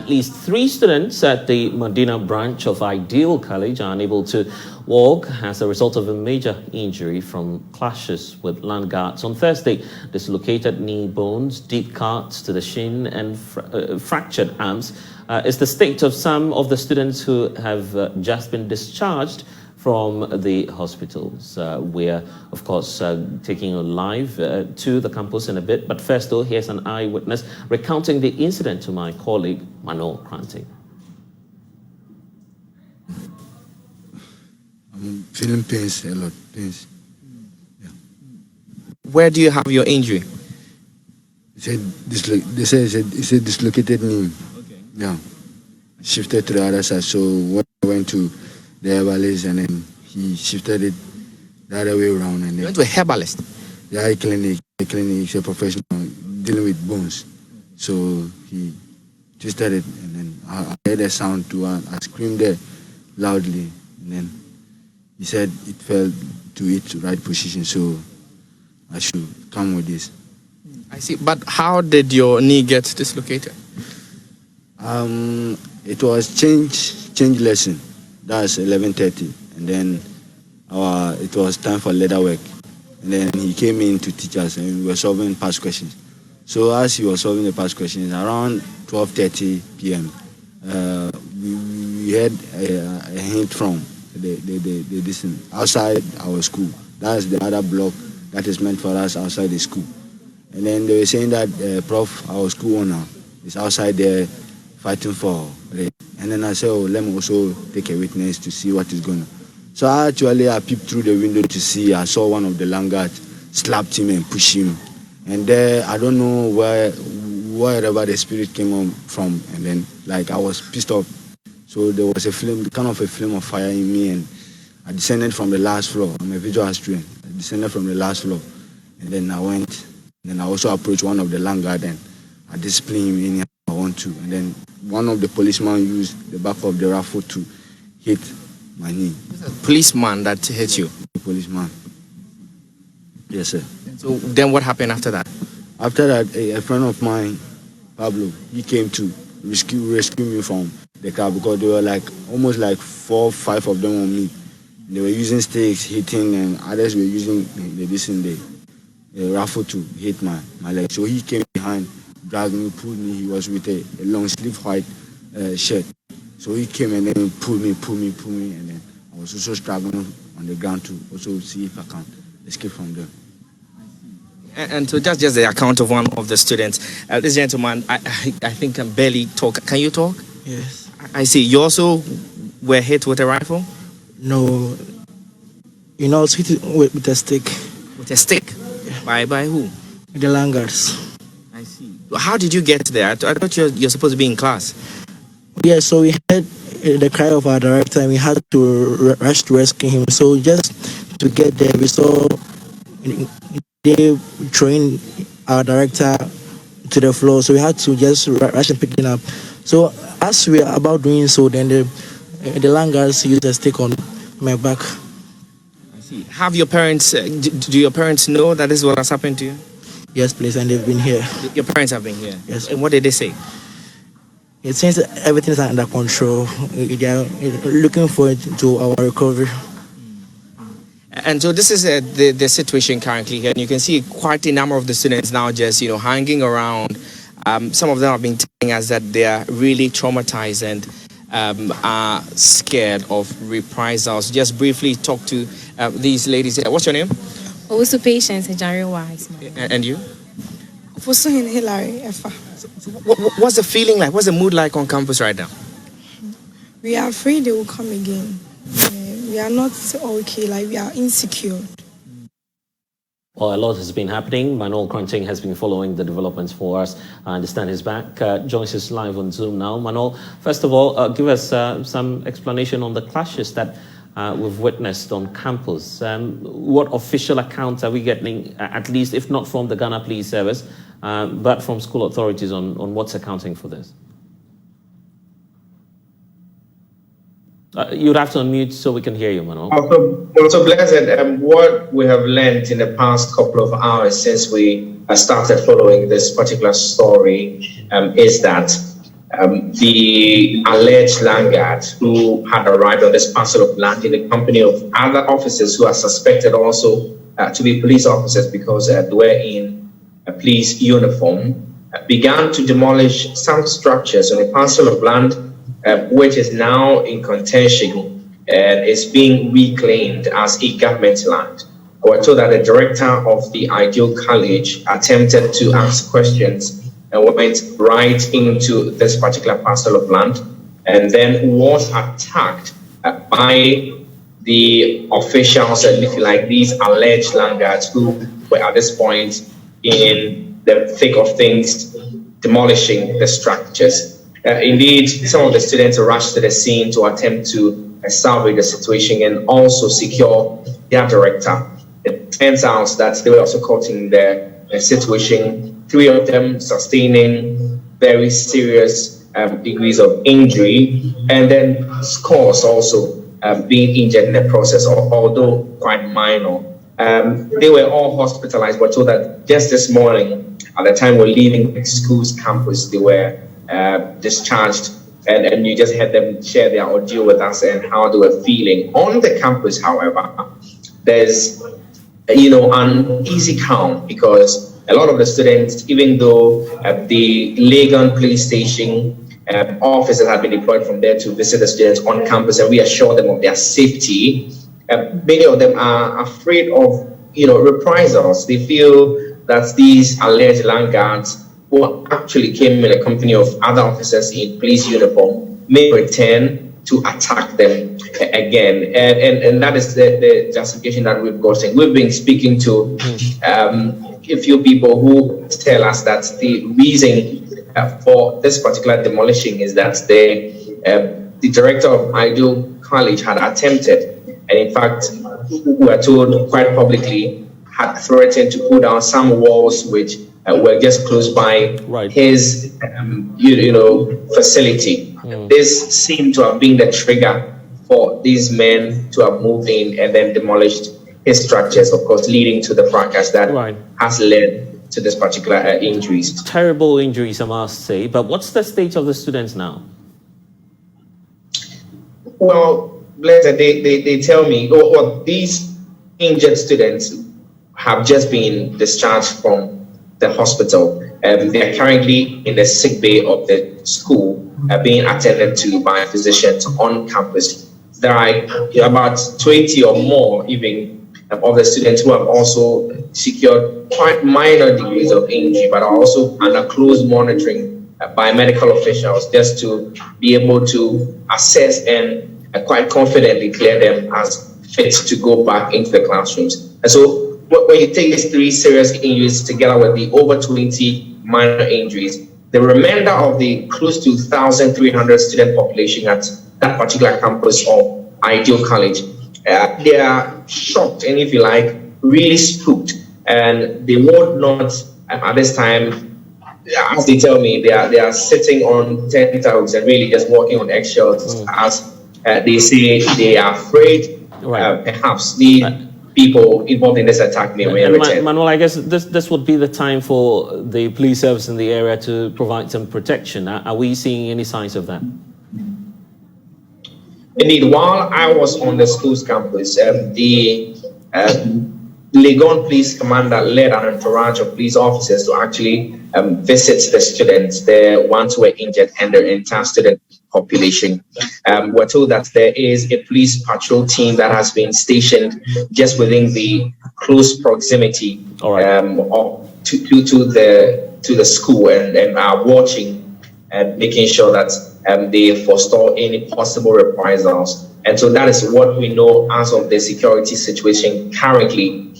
at least 3 students at the Medina branch of Ideal College are unable to walk as a result of a major injury from clashes with landguards. On Thursday, dislocated knee bones, deep cuts to the shin, and fractured arms is the state of some of the students who have just been discharged from the hospitals. We're, of course, taking you live to the campus in a bit. But first, though, here's an eyewitness recounting the incident to my colleague, Manuel Kranting. I'm feeling pains, a lot, pains. Yeah. Where do you have your injury? They said it's a dislocated knee. Okay. Yeah. Shifted to the other side. So when I went to the herbalist, and then he shifted it the other way around. And then You went to a herbalist? the eye clinic, is a professional dealing with bones. So he twisted it, and then I heard a sound too, and I screamed there loudly. And then he said it fell to its right position, so I should come with this. I see. But how did your knee get dislocated? It was change lesson. That's 11:30, and then it was time for leather work. And then he came in to teach us, and we were solving past questions. So as he was solving the past questions, around 12:30 p.m., we had a hint from the outside our school. That's the other block that is meant for us outside the school. And then they were saying that Prof, our school owner, is outside there fighting for it. And then I said, oh, let me also take a witness to see what is going on. So I peeped through the window to see. I saw one of the landguards slapped him and pushed him. And there, I don't know wherever the spirit came from. And then, I was pissed off. So there was a flame of fire in me, and I descended from the last floor. I'm a visual student. I descended from the last floor. And then I went, and then I also approached one of the landguards, and I disciplined him anyhow I want to. And then one of the policemen used the back of the rifle to hit my knee. Policeman that hit you? The policeman. Yes, sir. So then what happened after that? After that, a friend of mine, Pablo, he came to rescue me from the car, because there were almost 4 or 5 of them on me. They were using sticks, hitting, and others were using the rifle to hit my leg. So he came behind, dragged me, pulled me. He was with a long sleeve white shirt. So he came and then pulled me, and then I was also struggling on the ground to also see if I can escape from them. And so that's just the account of one of the students. This gentleman, I think can barely talk. Can you talk? Yes. I see. You also were hit with a rifle? No. You know, I was hit with a stick. With a stick? Yeah. By who? The landguards. I see. How did you get there? I thought you're supposed to be in class. Yeah, so we heard the cry of our director, and we had to rush to rescue him. So just to get there, we saw they throwing our director to the floor. So we had to just rush and pick him up. So as we are about doing so, then the landguards used a stick on my back. I see. Have your parents, do your parents know that this is what has happened to you? Yes, please, and they've been here. Your parents have been here? Yes. And what did they say? It seems everything is under control. They are looking forward to our recovery. And so this is the situation currently here. And you can see quite a number of the students now just, hanging around. Some of them have been telling us that they are really traumatized and are scared of reprisals. Just briefly talk to these ladies here. What's your name? Also patience and Jerry Wise. And you? Hilary. What's the feeling like? What's the mood like on campus right now? We are afraid they will come again. We are not okay, we are insecure. Well, a lot has been happening. Manuel Kranting has been following the developments for us. I understand he's back. Joins us live on Zoom now. Manuel, first of all, give us some explanation on the clashes that we've witnessed on campus. What official accounts are we getting, at least if not from the Ghana Police Service, but from school authorities on what's accounting for this? You'd have to unmute so we can hear you, Manuel. Also, Blessed, what we have learned in the past couple of hours since we started following this particular story is that the alleged landguards who had arrived on this parcel of land in the company of other officers who are suspected also to be police officers because they were in a police uniform, began to demolish some structures on a parcel of land which is now in contention and is being reclaimed as a government land. We're told that the director of the Ideal College attempted to ask questions and went right into this particular parcel of land and then was attacked by the officials, and if you like, these alleged landguards who were at this point in the thick of things, demolishing the structures. Indeed, some of the students rushed to the scene to attempt to salvage the situation and also secure their director. It turns out that they were also caught in the situation, 3 of them sustaining very serious degrees of injury, and then scores also being injured in the process, although quite minor. They were all hospitalized, but told that just this morning, at the time we're leaving the school's campus, they were discharged, and you just had them share their audio with us and how they were feeling. On the campus, however, there's an easy calm because a lot of the students, even though the Legon police station officers have been deployed from there to visit the students on campus and reassure them of their safety, many of them are afraid of reprisals. They feel that these alleged landguards who actually came in a company of other officers in police uniform may return to attack them again, and that is the justification that we've gotten. We've been speaking to a few people who tell us that the reason for this particular demolishing is that the director of Ideal College had attempted, and in fact, we were told quite publicly, had threatened to pull down some walls which were just close by his facility. This seemed to have been the trigger for these men to have moved in and then demolished his structures, of course, leading to the fracas that has led to this particular injuries. Terrible injuries, I must say. But what's the state of the students now? Well, they tell me, these injured students have just been discharged from the hospital. They are currently in the sick bay of the school, being attended to by physicians on campus. There are about 20 or more even of the students who have also secured quite minor degrees of injury, but are also under close monitoring by medical officials just to be able to assess and quite confidently clear them as fit to go back into the classrooms. And so when you take these 3 serious injuries together with the over 20 minor injuries, the remainder of the close to 1,300 student population at that particular campus of Ideal College, they are shocked and, if you like, really spooked. And they would not, at this time, as they tell me, they are sitting on tenterhooks and really just walking on eggshells as they say they are afraid perhaps the people involved in this attack may return. Manuel, I guess this would be the time for the police service in the area to provide some protection. Are we seeing any signs of that? Indeed, while I was on the school's campus, the Legon police commander led an entourage of police officers to actually visit the students, the ones who were injured, and the entire student population. We're told that there is a police patrol team that has been stationed just within the close proximity to the school and are watching and making sure that they forestall any possible reprisals. And so that is what we know as of the security situation currently,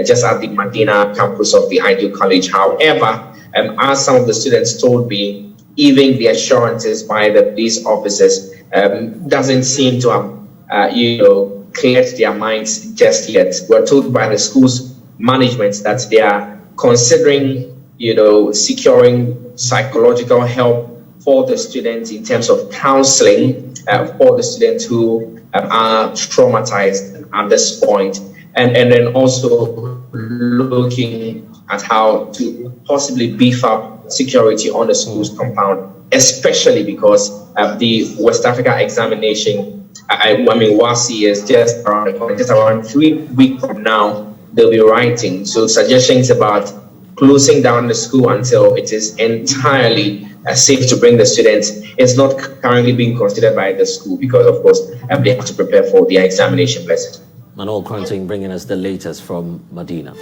just at the Medina campus of the Ideal College. However, as some of the students told me, even the assurances by the police officers doesn't seem to have, cleared their minds just yet. We're told by the school's management that they are considering, securing psychological help for the students in terms of counseling for the students who are traumatized at this point, and then also looking at how to possibly beef up security on the school's compound especially because the West Africa examination, WASI is just around the corner, just around 3 weeks from now, they'll be writing. So suggestions about closing down the school until it is entirely safe to bring the students is not currently being considered by the school because, of course, they have to prepare for their examination. Blessed. Manuel Cranting bringing us the latest from Medina.